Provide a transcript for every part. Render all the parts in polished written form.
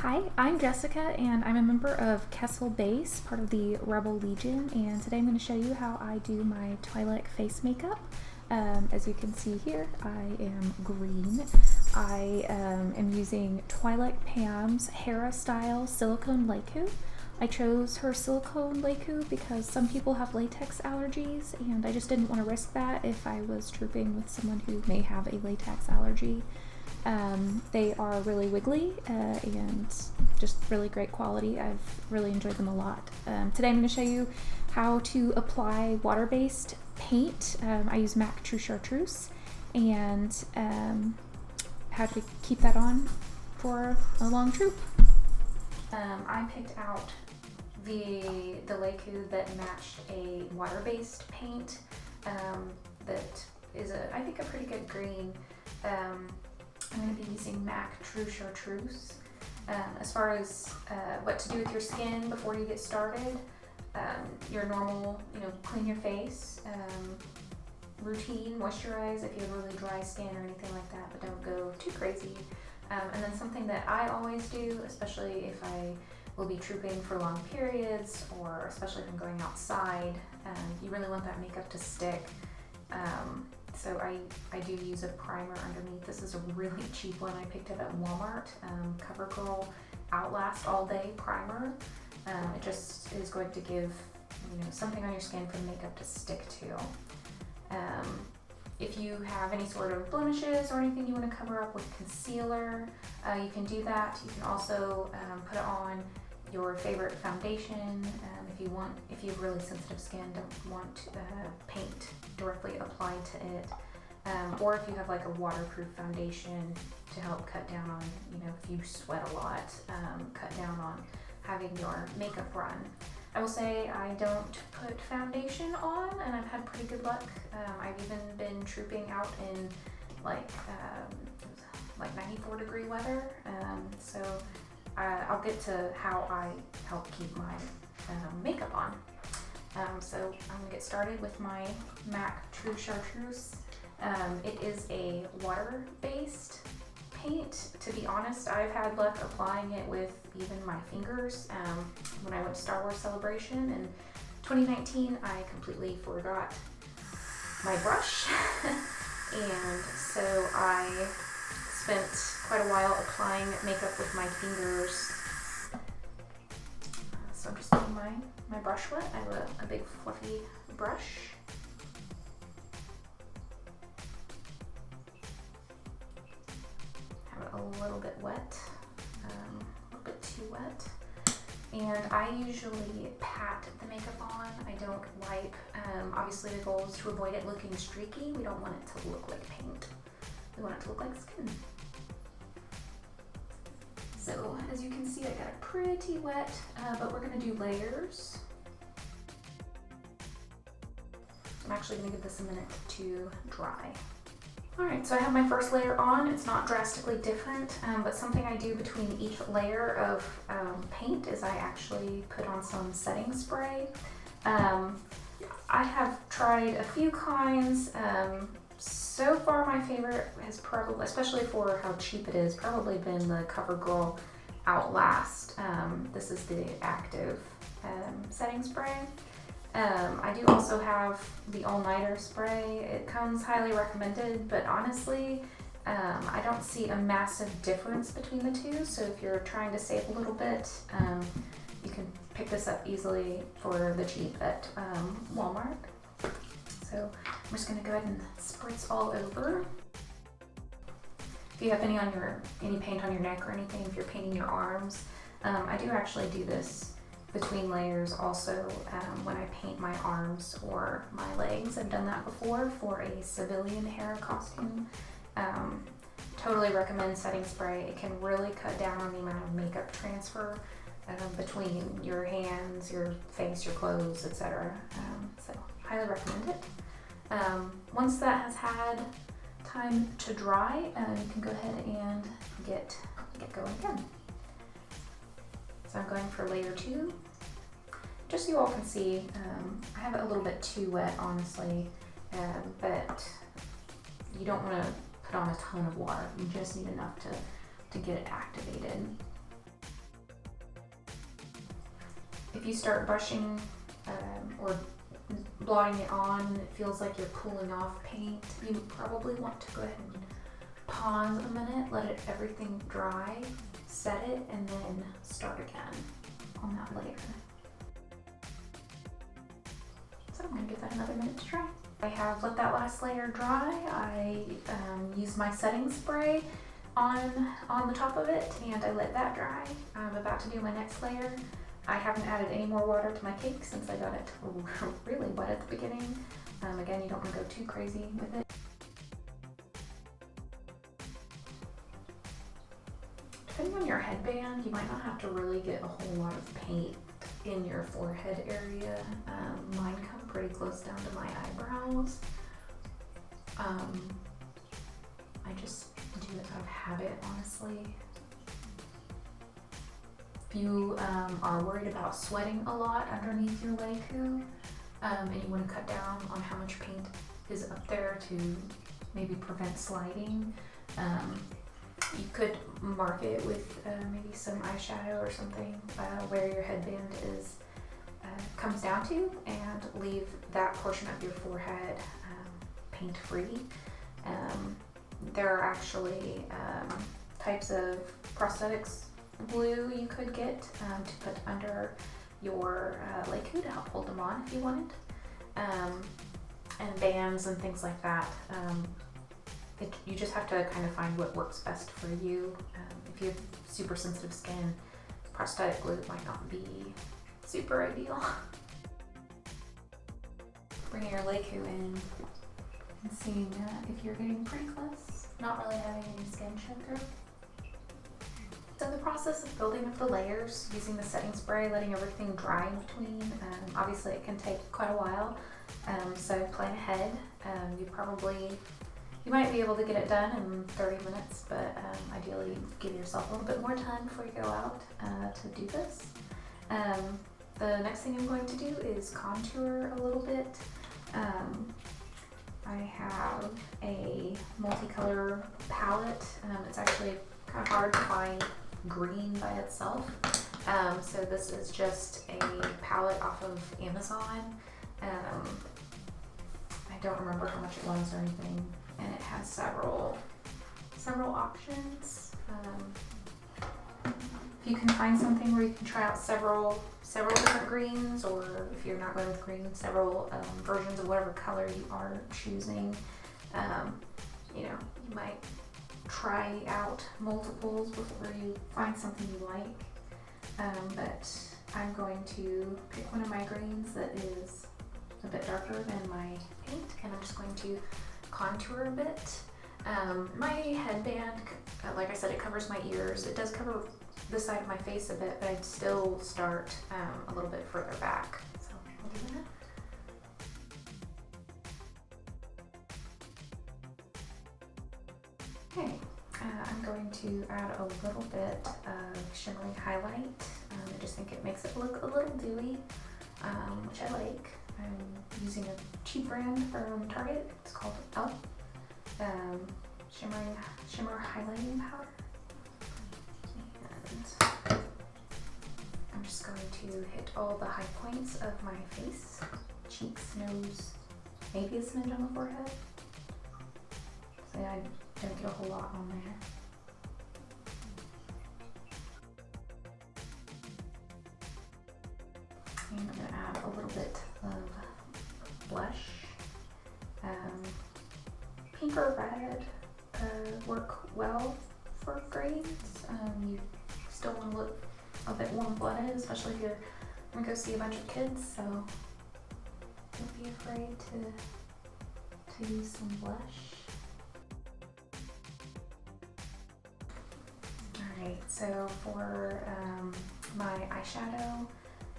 Hi, I'm Jessica and I'm a member of Kessel Base, part of the Rebel Legion, and today I'm going to show you how I do my Twilek face makeup. As you can see here, I am green. I am using Twilek Pam's Hera style silicone lekku. I chose her silicone lekku because some people have latex allergies and I just didn't want to risk that if I was trooping with someone who may have a latex allergy. They are really wiggly and just really great quality. I've really enjoyed them a lot. Today I'm going to show you how to apply water-based paint. I use MAC True Chartreuse, and how to keep that on for a long troop. I picked out the lekku that matched a water-based paint that is I think a pretty good green. I'm going to be using MAC True Chartreuse. As far as what to do with your skin before you get started, your normal, clean your face, routine, moisturize if you have really dry skin or anything like that, but don't go too crazy. And then something that I always do, especially if I will be trooping for long periods, or especially if I'm going outside, you really want that makeup to stick. So I do use a primer underneath. This is a really cheap one I picked up at Walmart, Covergirl Outlast All Day Primer. It just is going to give something on your skin for the makeup to stick to. If you have any sort of blemishes or anything you want to cover up with concealer, you can do that. You can also put on your favorite foundation. If you have really sensitive skin, don't want paint directly applied to it, or if you have like a waterproof foundation to help cut down on, if you sweat a lot, cut down on having your makeup run. I will say I don't put foundation on, and I've had pretty good luck. I've even been trooping out in like 94-degree weather, so I'll get to how I help keep my makeup on. So I'm gonna get started with my MAC True Chartreuse. It is a water-based paint. To be honest, I've had luck applying it with even my fingers. When I went to Star Wars Celebration in 2019, I completely forgot my brush. And so I spent quite a while applying makeup with my fingers. So I'm just getting my brush wet. I have a big fluffy brush. Have it a little bit wet, a little bit too wet. And I usually pat the makeup on. I don't wipe. Obviously the goal is to avoid it looking streaky. We don't want it to look like paint. We want it to look like skin. So as you can see, I got it pretty wet, but we're gonna do layers. I'm actually gonna give this a minute to dry. All right, so I have my first layer on. It's not drastically different, but something I do between each layer of paint is I actually put on some setting spray. I have tried a few kinds. So far my favorite has probably, especially for how cheap it is, probably been the Covergirl Outlast. This is the active setting spray. I do also have the all-nighter spray. It comes highly recommended, but honestly, I don't see a massive difference between the two. So if you're trying to save a little bit, you can pick this up easily for the cheap at Walmart. So I'm just gonna go ahead and spritz all over. If you have any paint on your neck or anything, if you're painting your arms, I do actually do this between layers also when I paint my arms or my legs. I've done that before for a civilian Hera costume. Totally recommend setting spray. It can really cut down on the amount of makeup transfer between your hands, your face, your clothes, etc. So highly recommend it. Once that has had time to dry, you can go ahead and get going again. So I'm going for layer 2. Just so you all can see, I have it a little bit too wet, honestly, but you don't want to put on a ton of water. You just need enough to get it activated. you start brushing or blotting it on and it feels like you're pulling off paint, you probably want to go ahead and pause a minute, let everything dry, set it, and then start again on that layer. So I'm gonna give that another minute to dry. I have let that last layer dry. I used my setting spray on the top of it and I let that dry. I'm about to do my next layer. I haven't added any more water to my cake since I got it really wet at the beginning. Again, you don't want to go too crazy with it. Depending on your headband, you might not have to really get a whole lot of paint in your forehead area. Mine come pretty close down to my eyebrows. I just do it out of habit, honestly. If you are worried about sweating a lot underneath your lekku, and you want to cut down on how much paint is up there to maybe prevent sliding, you could mark it with maybe some eyeshadow or something where your headband comes down to, and leave that portion of your forehead paint free. There are actually types of prosthetics glue you could get to put under your lekku to help hold them on if you wanted, and bands and things like that. You just have to kind of find what works best for you. If you have super sensitive skin, prosthetic glue might not be super ideal. Bringing your lekku in and seeing if you're getting pretty close, not really having any skin show through. So the process of building up the layers, using the setting spray, letting everything dry in between, obviously it can take quite a while, so plan ahead. You might be able to get it done in 30 minutes, but ideally give yourself a little bit more time before you go out to do this. The next thing I'm going to do is contour a little bit. I have a multicolor palette. It's actually kind of hard to find green by itself. So this is just a palette off of Amazon. I don't remember how much it was or anything, and it has several options. If you can find something where you can try out several different greens, or if you're not going with green, several versions of whatever color you are choosing, you might try out multiples before you find something you like. But I'm going to pick one of my greens that is a bit darker than my paint, and I'm just going to contour a bit. My headband, like I said, it covers my ears. It does cover this side of my face a bit, but I'd still start a little bit further back. So I'll do that. Okay, I'm going to add a little bit of shimmery highlight. I just think it makes it look a little dewy, which I like. I'm using a cheap brand from Target. It's called Shimmer highlighting powder. And I'm just going to hit all the high points of my face, cheeks, nose, maybe a smidge on the forehead. So I don't get a whole lot on there. And I'm going to add a little bit of blush. Pink or red work well for greens. You still want to look a bit warm-blooded, especially if you're going to go see a bunch of kids, so don't be afraid to use some blush. Alright, so for my eyeshadow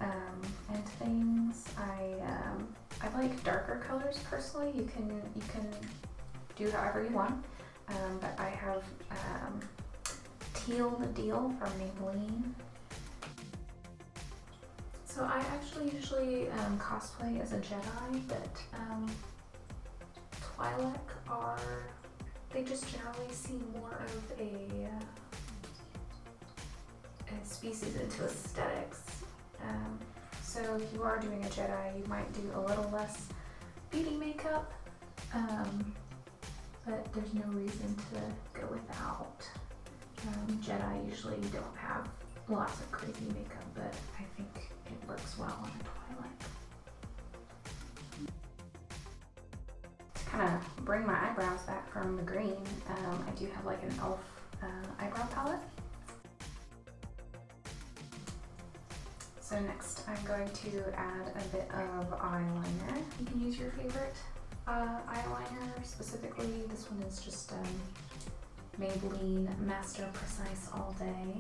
and things, I like darker colors personally. You can do however you want, but I have Teal the Deal from Maybelline. So I actually usually cosplay as a Jedi, but Twi'lek they just generally seem more of a species into aesthetics. So if you are doing a Jedi, you might do a little less beauty makeup, but there's no reason to go without. Jedi usually don't have lots of crazy makeup, but I think it works well on a Twilek. To kind of bring my eyebrows back from the green, I do have like an e.l.f. Eyebrow palette. So next I'm going to add a bit of eyeliner. You can use your favorite eyeliner. Specifically, this one is just Maybelline Master Precise All Day.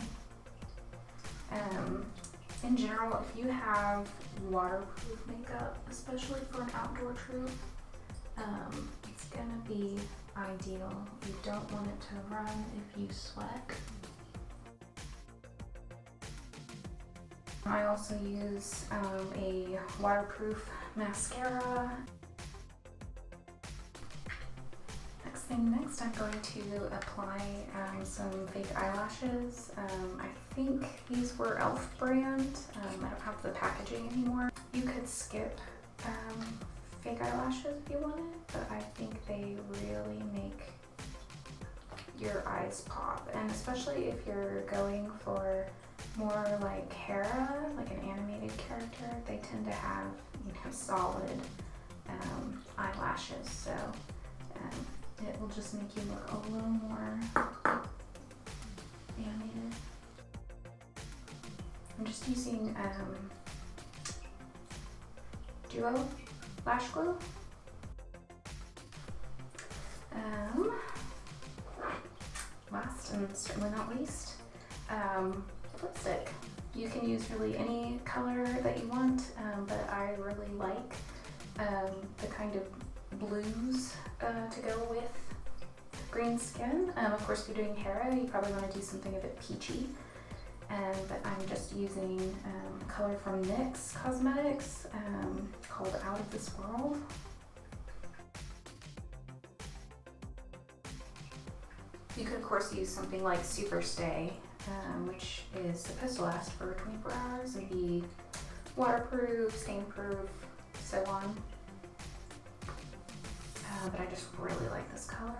In general, if you have waterproof makeup, especially for an outdoor troop, it's gonna be ideal. You don't want it to run if you sweat. I also use a waterproof mascara. Next I'm going to apply some fake eyelashes. I think these were e.l.f. brand. I don't have the packaging anymore. You could skip fake eyelashes if you wanted, but I think they really make your eyes pop. And especially if you're going for more like Hera, like an animated character, they tend to have, you know, solid eyelashes. So it will just make you look a little more animated. I'm just using Duo Lash Glue. Last and certainly not least, lipstick. You can use really any color that you want, but I really like the kind of blues to go with green skin. Of course, if you're doing Hera, you probably want to do something a bit peachy. But I'm just using a color from NYX Cosmetics called Out of This World. You could, of course, use something like Super Stay, which is supposed to last for 24 hours and be waterproof, stain-proof, so on. But I just really like this color.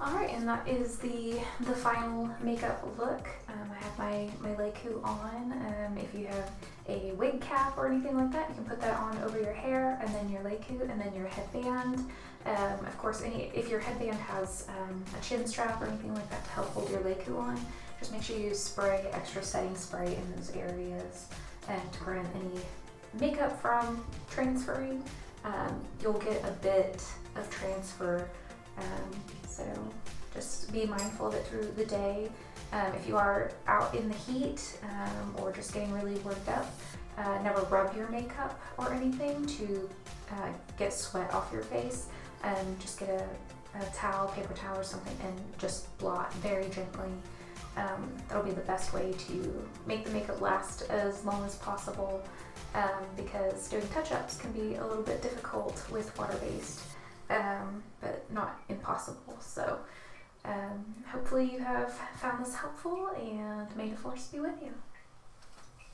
Alright, and that is the final makeup look. I have my lekku on. If you have a wig cap or anything like that, you can put that on over your hair, and then your lekku, and then your headband. Of course, if your headband has a chin strap or anything like that to help hold your lekku on, just make sure you use spray, extra setting spray in those areas, and to prevent any makeup from transferring. You'll get a bit of transfer, so just be mindful of it through the day. If you are out in the heat or just getting really worked up, never rub your makeup or anything to get sweat off your face. Just get a towel, paper towel or something, and just blot very gently. That'll be the best way to make the makeup last as long as possible, because doing touch-ups can be a little bit difficult with water-based, but not impossible. So hopefully you have found this helpful, and may the force be with you.